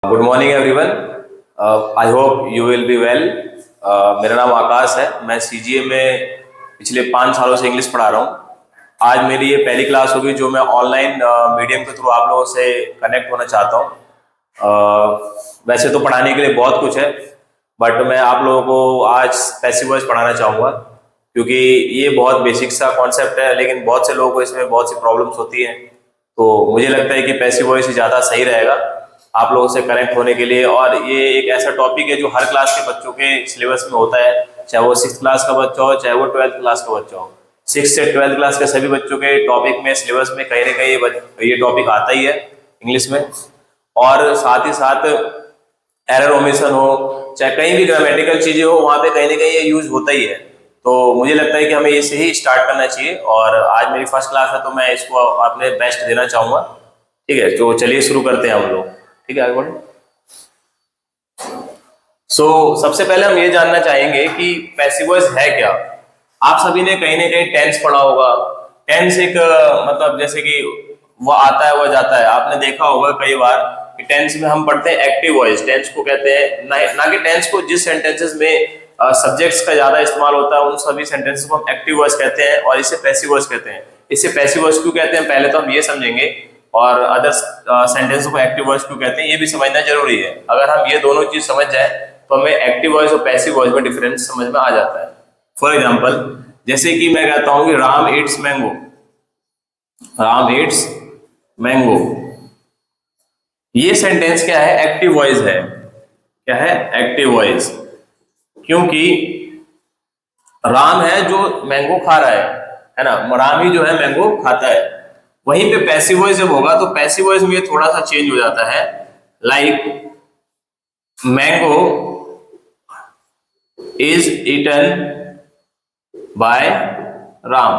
Good morning everyone. I hope you will be well. मेरा नाम आकाश है। मैं सीजीए में पिछले 5 सालों से इंग्लिश पढ़ा रहा हूँ। आज मेरी ये पहली क्लास होगी जो मैं ऑनलाइन मीडियम के थ्रू आप लोगों से कनेक्ट होना चाहता हूँ। वैसे तो पढ़ाने के लिए बहुत कुछ है, बट मैं आप लोगों को आज पैसिव वॉइस पढ़ाना चाहूँगा क्योंकि ये बहुत बेसिक सा कॉन्सेप्ट है, लेकिन बहुत से लोगों को इसमें बहुत सी प्रॉब्लम्स होती हैं। तो मुझे लगता है कि पैसिव वॉइस ही ज़्यादा सही रहेगा आप लोगों से कनेक्ट होने के लिए। और ये एक ऐसा टॉपिक है जो हर क्लास के बच्चों के सिलेबस में होता है, चाहे वो 6th क्लास का बच्चा हो, चाहे वो 12th क्लास का बच्चा हो। 6th से 12th क्लास के सभी बच्चों के टॉपिक में, सिलेबस में कहीं ना कहीं ये टॉपिक आता ही है इंग्लिश में। और साथ ही साथ एरर ओमिशन हो, चाहे कहीं भी ग्रामेटिकल चीजें हो, वहाँ पे कहीं ना कहीं ये यूज होता ही है। तो मुझे लगता है कि हमें इसे ही स्टार्ट करना चाहिए। और आज मेरी फर्स्ट क्लास है तो मैं इसको अपने बेस्ट देना चाहूँगा। ठीक है, तो चलिए शुरू करते हैं हम लोग। ठीक है, आगे बढ़े। सबसे पहले हम ये जानना चाहेंगे कि पैसिव वॉइस है क्या। आप सभी ने कहीं ना कहीं टेंस पढ़ा होगा। टेंस एक मतलब जैसे कि वो आता है वो जाता है। आपने देखा होगा कई बार कि टेंस में हम पढ़ते हैं एक्टिव वॉइस। टेंस को कहते हैं ना कि टेंस को जिस सेंटेंसेस में सब्जेक्ट्स का ज्यादा इस्तेमाल होता है उन सभी सेंटेंसेस को हम एक्टिव वॉइस कहते हैं, और इसे पैसिव वॉइस कहते हैं। इसे पैसिव वॉइस क्यों कहते हैं पहले तो हम ये समझेंगे, और अदर सेंटेंस को एक्टिव वॉइस क्यों कहते हैं ये भी समझना जरूरी है। अगर हम ये दोनों चीज समझ जाए तो हमें एक्टिव वॉइस और पैसिव वॉइस में डिफरेंस समझ में आ जाता है। फॉर एग्जाम्पल, जैसे कि मैं कहता हूं कि Ram Yeats mango. Ram Yeats mango, ये सेंटेंस क्या है? एक्टिव वॉइस है। क्या है? Active voice. क्योंकि राम है जो मैंगो खा रहा है ना, राम ही जो है मैंगो खाता है। वहीं पे पैसिव वॉइस जब होगा तो पैसिव वॉइस में थोड़ा सा चेंज हो जाता है। Like mango is eaten by Ram.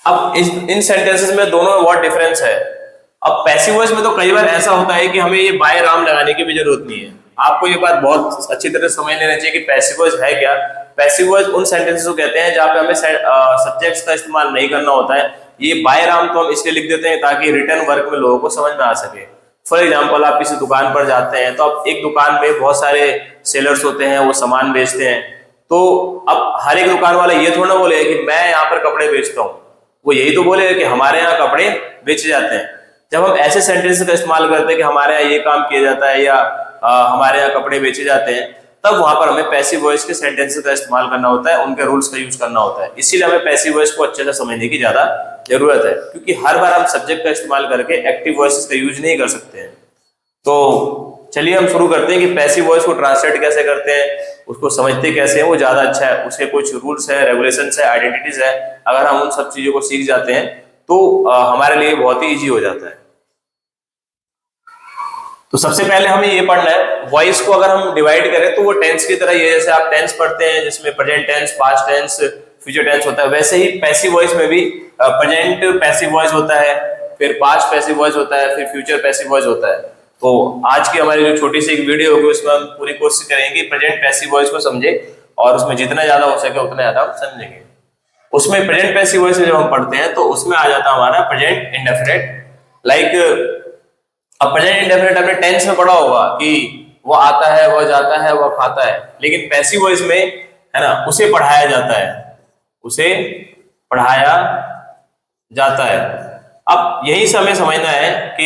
अब इन सेंटेंसेस में दोनों में बहुत डिफरेंस है। अब पैसिव वॉइस में तो कई बार ऐसा होता है कि हमें ये बाय राम लगाने की भी जरूरत नहीं है। आपको ये बात बहुत अच्छी तरह समझ लेना चाहिए कि पैसिव वॉइस है क्या। पैसिव वॉइस उन सेंटेंसेस को कहते हैं जहां पे हमें सब्जेक्ट्स का इस्तेमाल नहीं करना होता है। ये बाय राम तो हम इसलिए लिख देते हैं ताकि रिटर्न वर्क में लोगों को समझ में आ सके। फॉर एग्जाम्पल, आप किसी दुकान पर जाते हैं तो आप एक दुकान में बहुत सारे सेलर्स होते हैं, वो सामान बेचते हैं। तो अब हर एक दुकान वाला ये थोड़ा बोले कि मैं यहाँ पर कपड़े बेचता हूँ, वो यही तो बोले कि हमारे यहाँ कपड़े बेचे जाते हैं। जब हम ऐसे सेंटेंस का इस्तेमाल करते हैं कि हमारे यहाँ ये काम किया जाता है या हमारे यहाँ कपड़े बेचे जाते हैं, तब वहां पर हमें पैसिव वॉइस के सेंटेंसेस का इस्तेमाल करना होता है, उनके रूल्स का यूज करना होता है। इसीलिए हमें पैसिव वॉइस को अच्छे से समझने की ज्यादा जरूरत है, क्योंकि हर बार हम सब्जेक्ट का इस्तेमाल करके एक्टिव वॉइस का यूज नहीं कर सकते हैं। तो चलिए हम शुरू करते हैं कि पैसिव वॉइस को ट्रांसलेट कैसे करते हैं, उसको समझते कैसे हैं, वो ज्यादा अच्छा है। उसके कुछ रूल्स है, रेगुलेशंस है, आइडेंटिटीज है। अगर हम उन सब चीजों को सीख जाते हैं तो हमारे लिए बहुत ही इजी हो जाता है। तो सबसे पहले हमें ये पढ़ना है, वॉइस को अगर हम डिवाइड करें तो वो टेंस की तरह ही है। जैसे आप टेंस पढ़ते हैं जिसमें present tense, past tense, future tense होता है, वैसे ही पैसिव वॉइस में भी प्रेजेंट पैसिव वॉइस होता है, फिर पास्ट पैसिव वॉइस होता है, फिर फ्यूचर पैसिव वॉइस होता है। तो आज की हमारी जो छोटी सी एक वीडियो होगी उसमें हम पूरी कोशिश करेंगे कि प्रेजेंट पैसिव वॉइस को समझे, और उसमें जितना ज्यादा हो सके उतना ज्यादा हम समझेंगे। उसमें प्रेजेंट पैसिव वॉइस जब हम पढ़ते हैं तो उसमें आ जाता है हमारा प्रेजेंट इंडेफिनिट। लाइक अब प्रेजेंट इंडेफिनिट आपने टेंस में पढ़ा होगा कि वो आता है, वो जाता है, वो खाता है, लेकिन पैसिव वॉइस में है ना, उसे पढ़ाया जाता है, उसे पढ़ाया जाता है। अब यही समय समझना है कि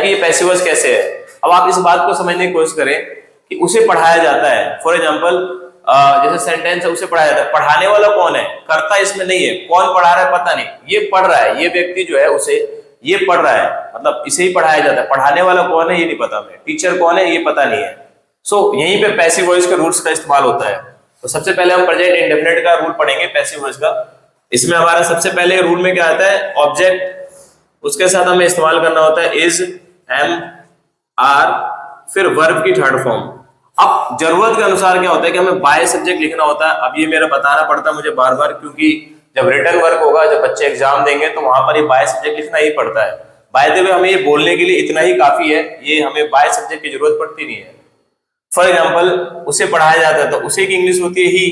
ये पैसिव वॉइस कैसे है। अब आप इस बात को समझने की कोशिश करें कि उसे पढ़ाया जाता है। फॉर एग्जाम्पल, जैसे सेंटेंस है उसे पढ़ाया जाता है, पढ़ाने वाला कौन है? कर्ता इसमें नहीं है, कौन पढ़ा रहा है पता नहीं, ये पढ़ रहा है, ये व्यक्ति जो है उसे ये पढ़ रहा है, मतलब इसे ही पढ़ाया जाता है। पढ़ाने वाला कौन है ये नहीं पता, हमें टीचर कौन है ये पता नहीं है। यहीं पे पैसिव वॉइस के रूल्स का इस्तेमाल होता है। तो सबसे पहले हम प्रेजेंट इंडेफिनिट का रूल पढ़ेंगे पैसिव वॉइस का। इसमें हमारा सबसे पहले रूल में क्या आता है? ऑब्जेक्ट, उसके साथ हमें इस्तेमाल करना होता है इज, एम, आर, फिर वर्ब की थर्ड फॉर्म। अब जरूरत के अनुसार क्या होता है कि हमें बाय सब्जेक्ट लिखना होता है। अब ये मेरा बताना पड़ता है मुझे बार बार, क्योंकि जब रिटर्न वर्क होगा, जब बच्चे एग्जाम देंगे तो वहां पर ये बाय सब्जेक्ट लिखना ही पड़ता है। बाय द वे हमें ये बोलने के लिए इतना ही काफी है, ये हमें बाय सब्जेक्ट की जरूरत पड़ती नहीं है। फॉर एग्जाम्पल, उसे पढ़ाया जाता है तो उसे की इंग्लिश होती है ही।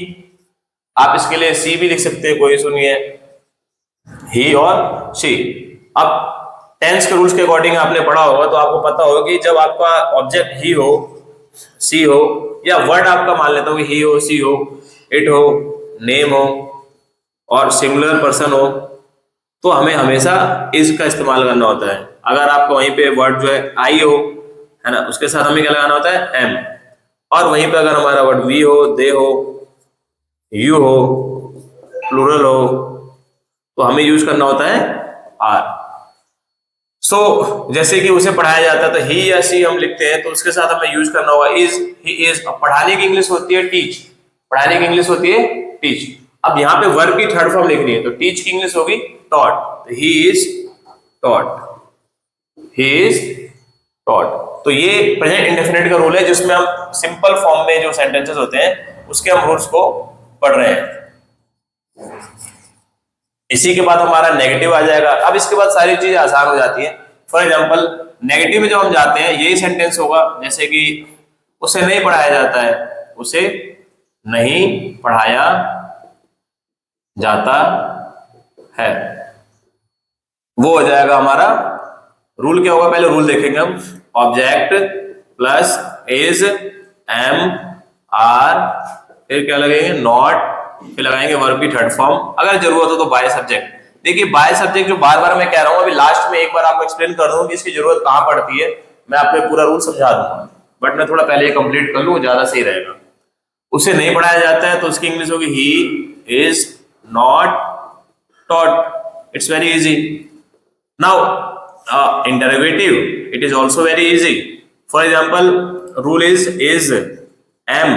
आप इसके लिए सी भी लिख सकते हैं, कोई सुनिए, ही और शी। अब टेंस के रूल्स के अकॉर्डिंग आपने पढ़ा होगा तो आपको पता होगा कि जब आपका ऑब्जेक्ट ही हो, सी हो, या वर्ड आपका मान लेता हूँ कि ही हो, सी हो, इट हो, नेम हो और सिंगुलर पर्सन हो, तो हमें हमेशा इज का इस्तेमाल करना होता है। अगर आपको वहीं पे वर्ड जो है आई हो, है ना, उसके साथ हमें क्या लगाना होता है, एम। और वहीं पे अगर हमारा वर्ड वी हो, दे हो, यू हो, प्लूरल हो, तो हमें यूज करना होता है आर। जैसे कि उसे पढ़ाया जाता है तो ही या सी हम लिखते हैं, तो उसके साथ हमें यूज करना होगा इज, ही इज। अब पढ़ाने की इंग्लिश होती है टीच, पढ़ाने की इंग्लिश होती है टीच। अब यहाँ पे वर्ब की थर्ड फॉर्म लिखनी है, तो टीच की इंग्लिश होगी टॉट, तो he is taught, he is taught. तो ये प्रेजेंट इंडेफिनिट का रूल है, जिसमें हम सिंपल फॉर्म में जो सेंटेंसेस होते हैं उसके हम रूल्स को पढ़ रहे हैं। इसी के बाद हमारा नेगेटिव आ जाएगा। अब इसके बाद सारी चीजें आसान हो जाती है। फॉर एग्जांपल नेगेटिव में जब हम जाते हैं यही सेंटेंस होगा, जैसे कि उसे नहीं पढ़ाया जाता है, उसे नहीं पढ़ाया जाता है, वो हो जाएगा हमारा रूल। क्या होगा, पहले रूल देखेंगे हम। Object plus is, am, are, फिर क्या लगेंगे, नॉट, फिर लगाएंगे वर्ब की थर्ड फॉर्म, अगर जरूरत हो तो बाय सब्जेक्ट। देखिए बाय सब्जेक्ट जो बार बार मैं कह रहा हूं, अभी लास्ट में एक बार आपको एक्सप्लेन कर दूं कि इसकी जरूरत कहां पड़ती है, मैं आपको पूरा रूल समझा दूंगा, बट मैं थोड़ा पहले कंप्लीट कर लूं, ज्यादा सही रहेगा। उसे नहीं पढ़ाया जाता है तो उसकी इंग्लिश होगी he is not taught. It's very easy. Now interrogative, it is also very easy. For example rule is am,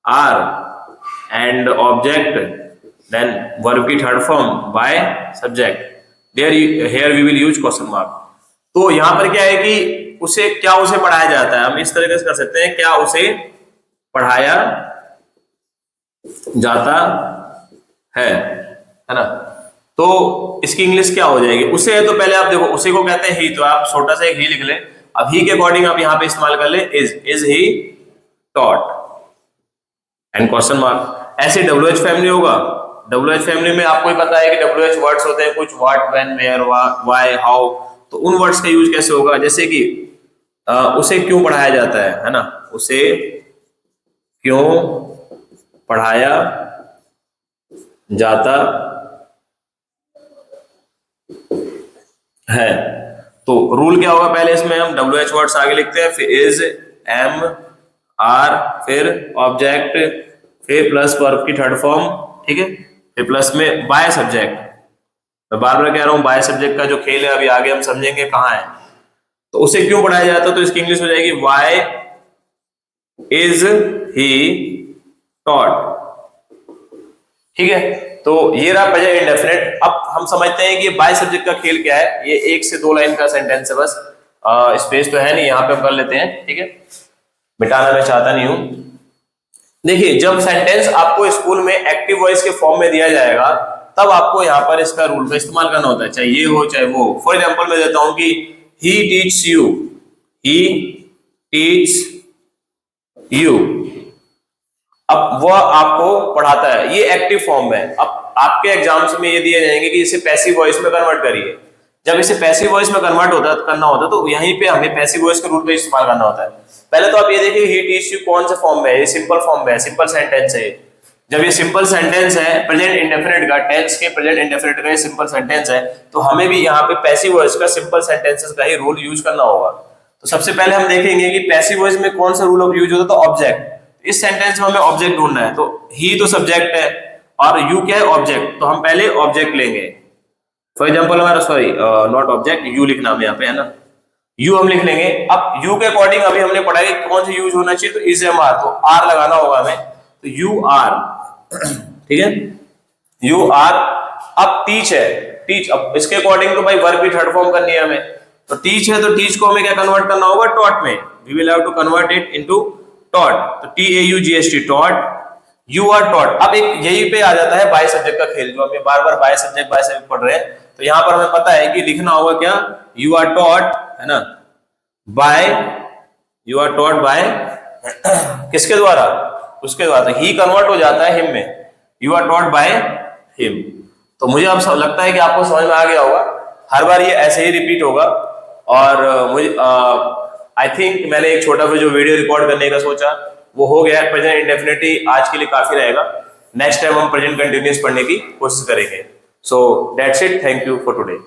are and object, then verb की third form by subject, here we will use question mark। तो यहां पर क्या है कि उसे पढ़ाया जाता है, हम इस तरीके से कर सकते हैं, क्या उसे पढ़ाया जाता है ना। तो इसकी इंग्लिश क्या हो जाएगी, उसे है तो पहले आप देखो उसे को कहते हैं ही, तो आप छोटा सा एक ही लिख लें। अब ही के अकॉर्डिंग आप यहां पे इस्तेमाल कर ले is he taught and question mark. ऐसे WH फैमिली होगा, WH फैमिली में आपको ही पता है कि WH वर्ड्स होते हैं कुछ, what, when, where, why, how. तो उन वर्ड्स का यूज कैसे होगा, जैसे कि उसे क्यों पढ़ाया जाता है ना, उसे क्यों पढ़ाया जाता है। तो रूल क्या होगा, पहले इसमें हम WH वर्ड्स आगे लिखते हैं, फिर इज, एम, आर, फिर ऑब्जेक्ट, फिर प्लस वर्ब की थर्ड फॉर्म, ठीक है, फिर प्लस में बाय सब्जेक्ट। मैं बार बार कह रहा हूं बाय सब्जेक्ट का जो खेल है अभी आगे हम समझेंगे कहां है। तो उसे क्यों पढ़ाया जाता है, तो इसकी इंग्लिश हो जाएगी व्हाई इज ही टॉट, ठीक है। तो ये रहा प्रेजेंट इंडेफिनिट। अब हम समझते हैं कि बाय सब्जेक्ट का खेल क्या है। ये 1 से 2 लाइन का सेंटेंस है बस, स्पेस तो है नहीं, यहां पे हम कर लेते हैं, ठीक है, मिटाना मैं चाहता नहीं हूं। देखिए जब सेंटेंस आपको स्कूल में एक्टिव वॉइस के फॉर्म में दिया जाएगा तब आपको यहाँ पर इसका रूल का इस्तेमाल करना होता है, चाहे ये हो चाहे वो। फॉर एग्जांपल मैं देता हूं कि he teach you, he teach you. अब वह आपको पढ़ाता है, ये एक्टिव फॉर्म है। अब आपके एग्जाम्स में ये दिए जाएंगे कि इसे पैसिव वॉइस में कन्वर्ट करिए। जब इसे पैसिव वॉइस में कन्वर्ट करना होता है तो यहीं पे हमें पैसिव वॉइस के रूल का इस्तेमाल करना होता है। पहले तो आप ये देखिए ही टीच यू कौन से फॉर्म में है, ये सिंपल फॉर्म में है, सिंपल सेंटेंस है। जब ये सिंपल सेंटेंस है प्रेजेंट इंडेफिनिट का, टेंस के प्रेजेंट इंडेफिनिट का ये सिंपल सेंटेंस है, तो हमें भी यहाँ पे पैसिव वॉइस का, सिंपल सेंटेंसेस का ही रूल यूज करना होगा। तो सबसे पहले हम देखेंगे कि पैसिव वॉइस में कौन सा रूल ऑफ यूज होता है, तो ऑब्जेक्ट। इस सेंटेंस में हमें ऑब्जेक्ट ढूंढना है, तो ही तो सब्जेक्ट है और यू क्या है, ऑब्जेक्ट। तो हम पहले ऑब्जेक्ट लेंगे। फॉर एग्जाम्पल हमारा, सॉरी नॉट ऑब्जेक्ट, यू लिखना है यहाँ पे, है ना, यू हम लिख लेंगे। अब यू के अकॉर्डिंग अभी हमने पढ़ा है कौन सा यूज होना चाहिए, तो इज, एम, आर, तो आर लगाना होगा हमें, तो यू आर, ठीक है, यू आर। अब टीच है, टीच, अब इसके अकॉर्डिंग तो भाई वर्ब की थर्ड फॉर्म करनी है हमें, तो टीच है, तो टीच को हमें क्या कन्वर्ट करना होगा, टॉट में। We will have to convert it into taught, तो TAUGHT, taught, you are taught. अब एक यही पे आ जाता है बाय सब्जेक्ट का खेल, जो हम बार बार बाय सब्जेक्ट पढ़ रहे हैं। तो यहां पर हमें पता है कि लिखना होगा क्या, यू आर टॉट, है ना, by, you are taught by किसके द्वारा, उसके द्वारा। ही कन्वर्ट हो जाता है हिम में, you are taught by him. तो मुझे अब लगता है कि आपको समझ में आ गया होगा। हर बार ये ऐसे ही रिपीट होगा। और मुझे आई थिंक मैंने एक छोटा सा जो वीडियो रिकॉर्ड करने का सोचा वो हो गया। प्रेजेंट इंडेफिनिटली आज के लिए काफी रहेगा। नेक्स्ट टाइम हम प्रेजेंट कंटिन्यूअस पढ़ने की कोशिश करेंगे। So that's it, thank you for today.